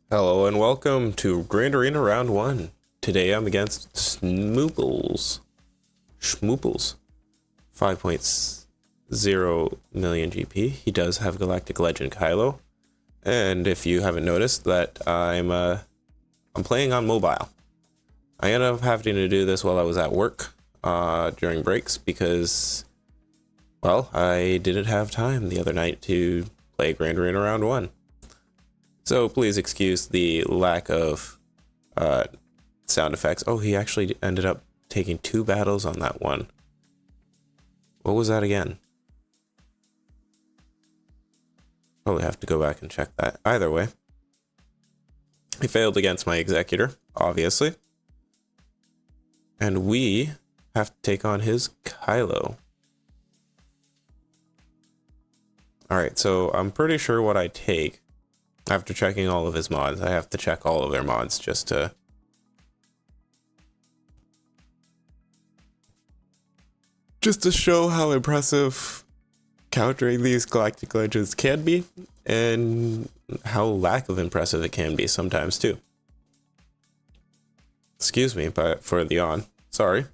Hello and welcome to Grand Arena Round 1. Today I'm against Schmooples. 5.0 million GP. He does have Galactic Legend Kylo. And if you haven't noticed that I'm playing on mobile. I ended up having to do this while I was at work during breaks because, well, I didn't have time the other night to play Grand Arena Round 1. So please excuse the lack of sound effects. Oh, he actually ended up taking 2 battles on that one. What was that again? Probably have to go back and check that. Either way, he failed against my Executor, obviously. And we have to take on his Kylo. Alright, so I'm pretty sure what I take. After checking all of his mods, I have to check all of their mods just to show how impressive countering these Galactic Legends can be, and how lack of impressive it can be sometimes too. Excuse me, but for the on. Sorry.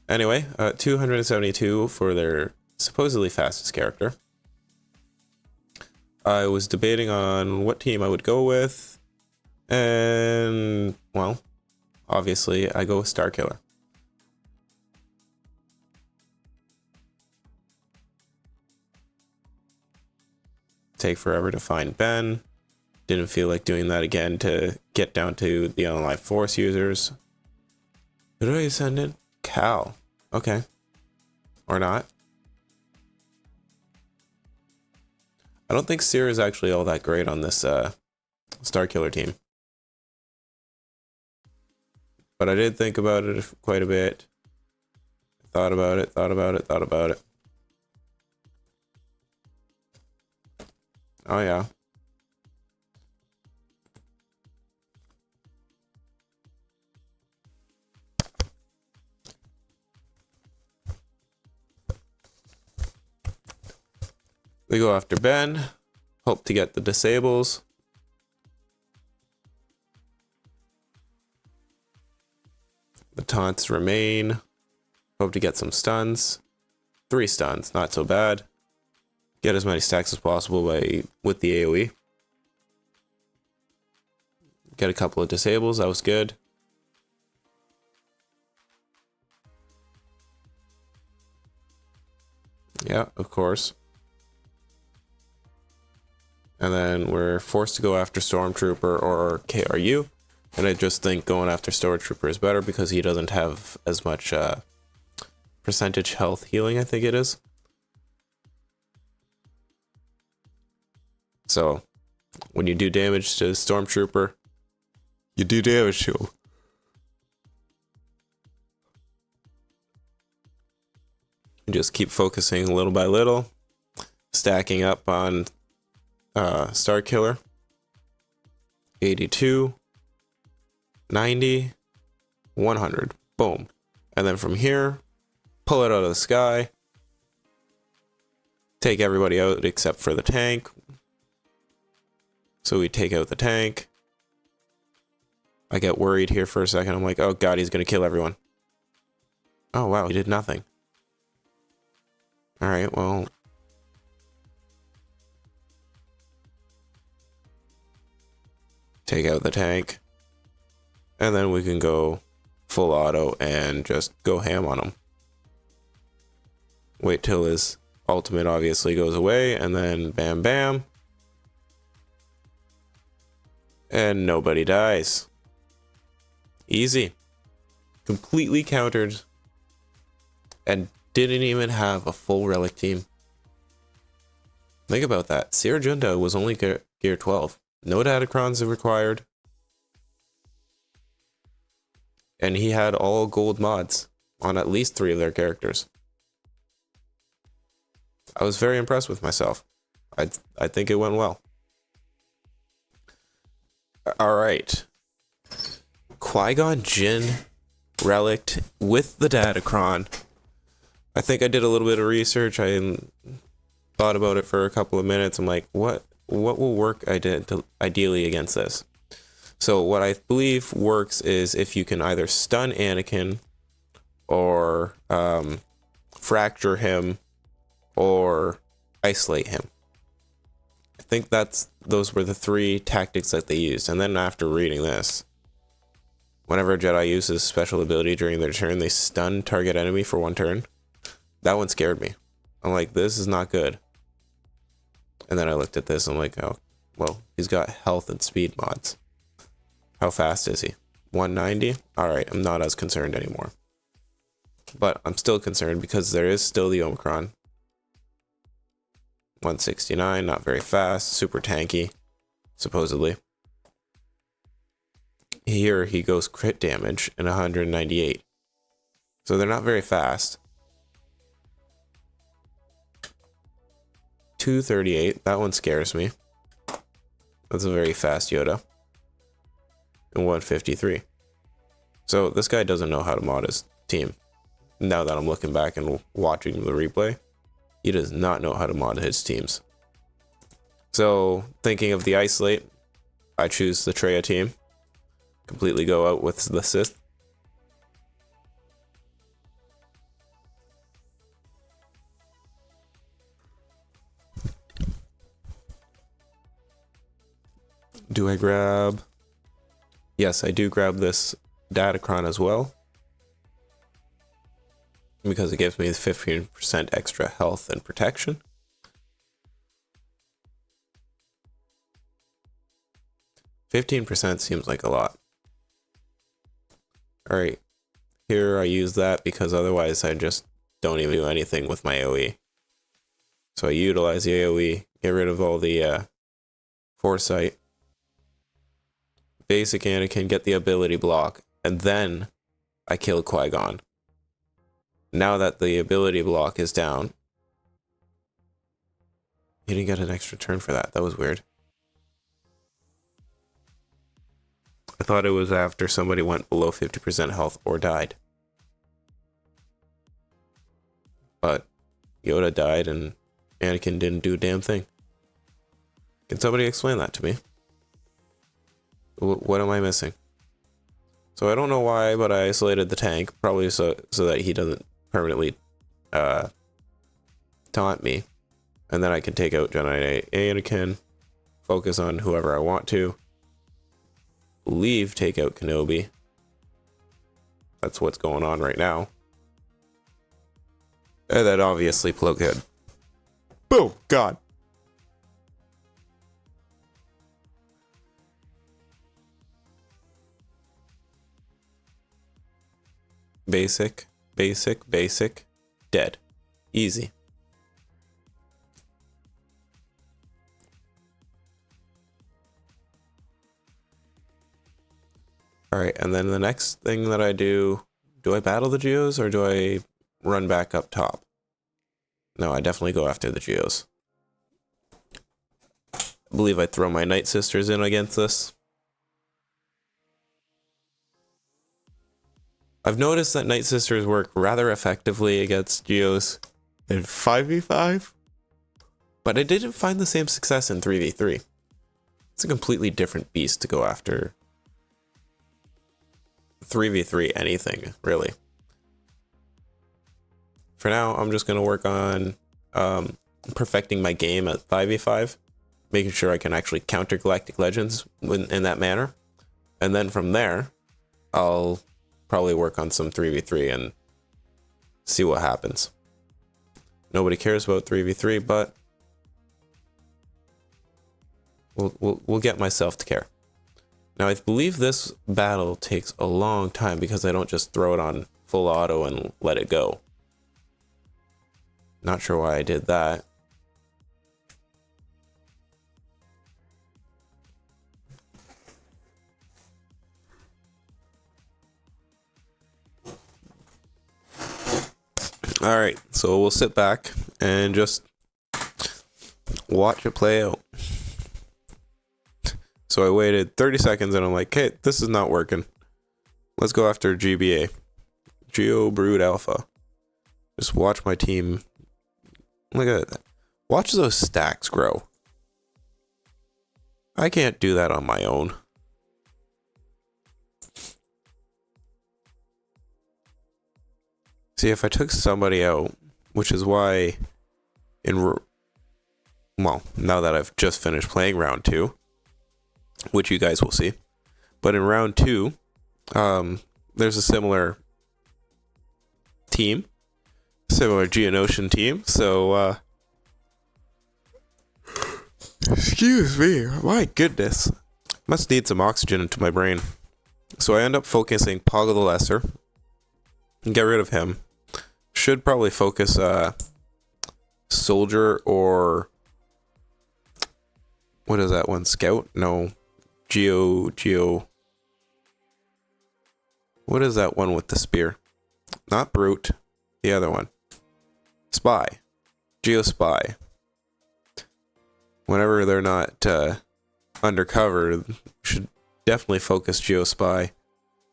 Anyway, 272 for their supposedly fastest character. I was debating on what team I would go with, and, well, obviously I go with Starkiller. Take forever to find Ben. Didn't feel like doing that again to get down to the unalive Force users. Who did I send in? Cal. Okay. Or not. I don't think Seer is actually all that great on this Starkiller team. But I did think about it quite a bit. Thought about it. Oh yeah. We go after Ben. Hope to get the disables. The taunts remain. Hope to get some stuns. 3 stuns, not so bad. Get as many stacks as possible with the AoE. Get a couple of disables, that was good. Yeah, of course. And then we're forced to go after Stormtrooper or KRU. And I just think going after Stormtrooper is better because he doesn't have as much percentage health healing, I think it is. So when you do damage to Stormtrooper, you do damage to him. You just keep focusing little by little, stacking up on Starkiller. 82, 90, 100. Boom. And then from here, pull it out of the sky. Take everybody out except for the tank. So we take out the tank. I get worried here for a second. I'm like, oh god, he's gonna kill everyone. Oh wow, he did nothing. Alright, well. Take out the tank. And then we can go full auto and just go ham on him. Wait till his ultimate obviously goes away, and then bam bam. And nobody dies. Easy. Completely countered. And didn't even have a full relic team. Think about that. Seer Junda was only gear 12. No Datacrons required. And he had all gold mods on at least 3 of their characters. I was very impressed with myself. I think it went well. Alright. QuiGon Jinn relic with the Datacron. I think I did a little bit of research. I thought about it for a couple of minutes. I'm like, what will work ideally against this? So what I believe works is if you can either stun Anakin or fracture him or isolate him. I think those were the 3 tactics that they used. And then after reading this, whenever a Jedi uses special ability during their turn, they stun target enemy for 1 turn. That one scared me. I'm like, this is not good. And then I looked at this, I'm like, oh, well, he's got health and speed mods. How fast is he? 190? Alright, I'm not as concerned anymore. But I'm still concerned because there is still the Omicron. 169, not very fast, super tanky, supposedly. Here he goes crit damage and 198. So they're not very fast. 238, that one scares me. That's a very fast Yoda. And 153. So this guy doesn't know how to mod his team. Now that I'm looking back and watching the replay, he does not know how to mod his teams. So thinking of the isolate, I choose the Traya team. Completely go out with the Sith. Do I grab? Yes, I do grab this Datacron as well, because it gives me 15% extra health and protection. %15 seems like a lot. Alright, here I use that because otherwise I just don't even do anything with my AoE. So I utilize the AoE, get rid of all the foresight. Basic Anakin, get the ability block, and then I kill QuiGon. Now that the ability block is down, he didn't get an extra turn for that. That was weird. I thought it was after somebody went below 50% health or died. But Yoda died and Anakin didn't do a damn thing. Can somebody explain that to me? What am I missing? So I don't know why, but I isolated the tank, probably so that he doesn't permanently taunt me. And then I can take out Jedi Anakin, focus on whoever I want to. Take out Kenobi. That's what's going on right now. And then obviously Plo Koon. Boom! God. Basic, basic, basic, dead. Easy. Alright, and then the next thing that I do I battle the Geos or do I run back up top? No, I definitely go after the Geos. I believe I throw my Nightsisters in against this. I've noticed that Nightsisters work rather effectively against Geos in 5v5, but I didn't find the same success in 3v3. It's a completely different beast to go after 3v3 anything, really. For now, I'm just going to work on perfecting my game at 5v5, making sure I can actually counter Galactic Legends in that manner. And then from there, I'll probably work on some 3v3 and see what happens. Nobody cares about 3v3, but we'll get myself to care. Now, I believe this battle takes a long time because I don't just throw it on full auto and let it go. Not sure why I did that. Alright, so we'll sit back and just watch it play out. So I waited 30 seconds and I'm like, hey, this is not working. Let's go after GBA. Geo Brood Alpha. Just watch my team. Look at that. Watch those stacks grow. I can't do that on my own. See, if I took somebody out, which is why well, now that I've just finished playing round 2, which you guys will see, but in round 2, there's a similar team, similar Geonosian team, so, excuse me, my goodness, must need some oxygen into my brain. So I end up focusing Poggle the Lesser, and get rid of him. Should probably focus, Soldier or, what is that one, Scout? No, Geo, what is that one with the spear? Not Brute, the other one. Spy. Geo Spy. Whenever they're not undercover, should definitely focus Geo Spy.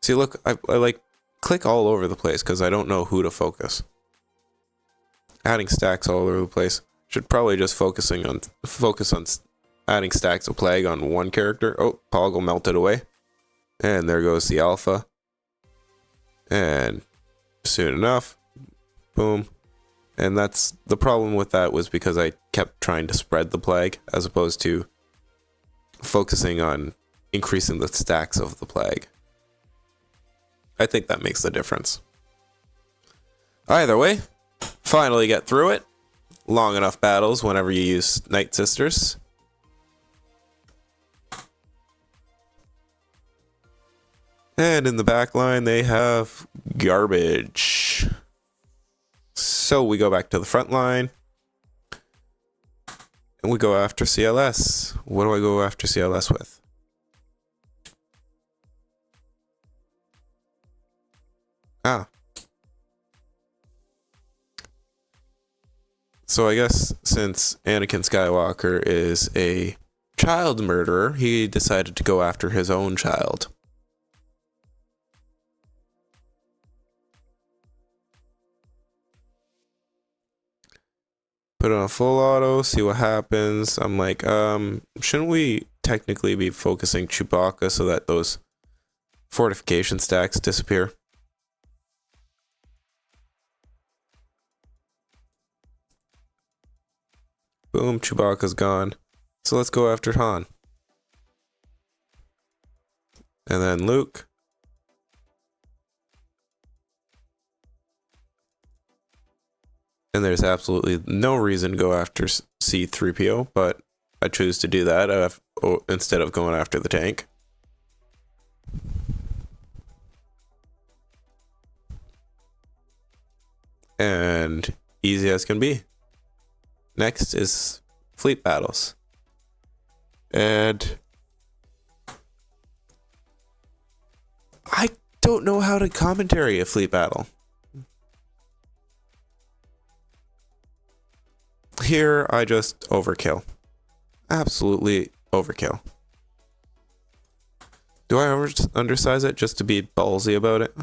See, look, I like click all over the place because I don't know who to focus. Adding stacks all over the place. Should probably just focus on adding stacks of plague on one character. Oh, Poggle melted away. And there goes the alpha. And soon enough, boom. And that's the problem with that, was because I kept trying to spread the plague as opposed to focusing on increasing the stacks of the plague. I think that makes the difference. Either way, finally get through it. Long enough battles whenever you use Nightsisters. And in the back line, they have garbage. So we go back to the front line. And we go after CLS. What do I go after CLS with? So I guess since Anakin Skywalker is a child murderer, he decided to go after his own child. Put on a full auto, see what happens. I'm like, shouldn't we technically be focusing Chewbacca so that those fortification stacks disappear? Boom, Chewbacca's gone. So let's go after Han. And then Luke. And there's absolutely no reason to go after C-3PO, but I choose to do that instead of going after the tank. And easy as can be. Next is fleet battles. And I don't know how to commentary a fleet battle. Here, I just overkill. Absolutely overkill. Do I undersize it just to be ballsy about it?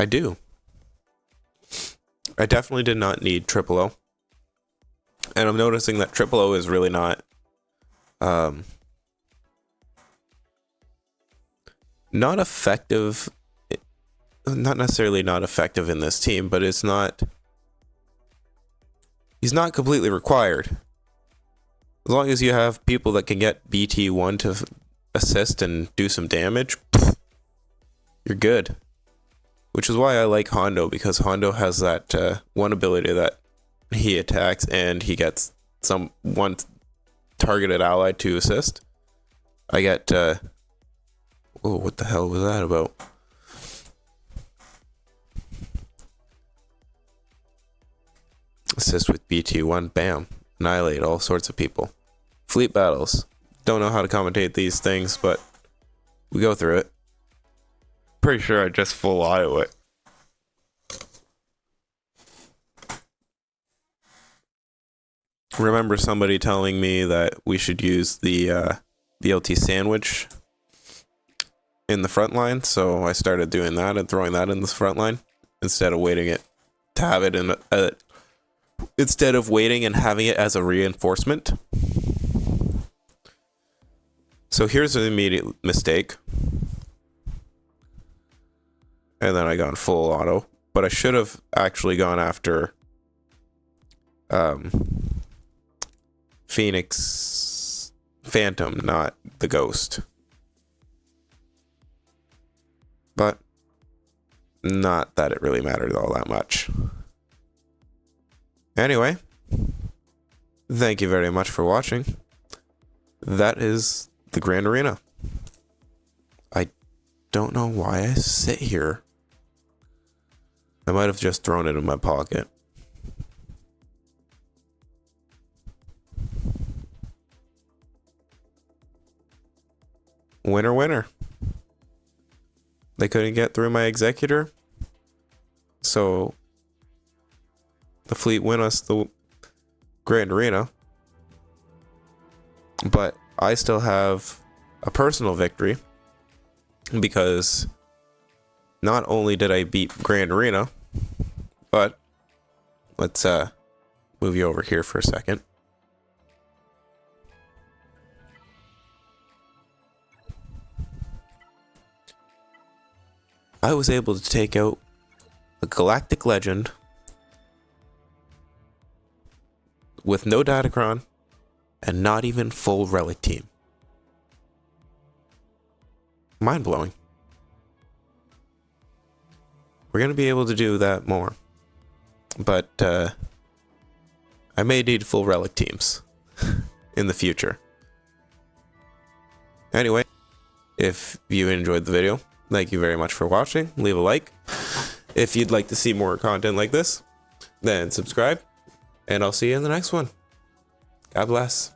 I do. I definitely did not need Triple O. And I'm noticing that Triple O is really not not effective, not necessarily not effective in this team, but he's not completely required. As long as you have people that can get BT1 to assist and do some damage, you're good. Which is why I like Hondo, because Hondo has that one ability that he attacks and he gets one targeted ally to assist. I get oh, what the hell was that about? Assist with BT1, bam, annihilate all sorts of people. Fleet battles. Don't know how to commentate these things, but we go through it. Pretty sure I just full auto it. Remember somebody telling me that we should use the LT sandwich in the front line, so I started doing that and throwing that in the front line. instead of waiting it to have it in instead of waiting and having it as a reinforcement. So here's an immediate mistake. And then I got full auto. But I should have actually gone after Phoenix Phantom, not the Ghost. But not that it really mattered all that much. Anyway, thank you very much for watching. That is the Grand Arena. I don't know why I sit here. I might have just thrown it in my pocket. Winner, winner. They couldn't get through my executor, so the fleet win us the Grand Arena. But I still have a personal victory, because not only did I beat Grand Arena, but let's move you over here for a second. I was able to take out a Galactic Legend with no Datacron and not even full relic team. Mind-blowing. We're going to be able to do that more. But I may need full relic teams in the future. Anyway, if you enjoyed the video, thank you very much for watching. Leave a like. If you'd like to see more content like this, then subscribe. And I'll see you in the next one. God bless.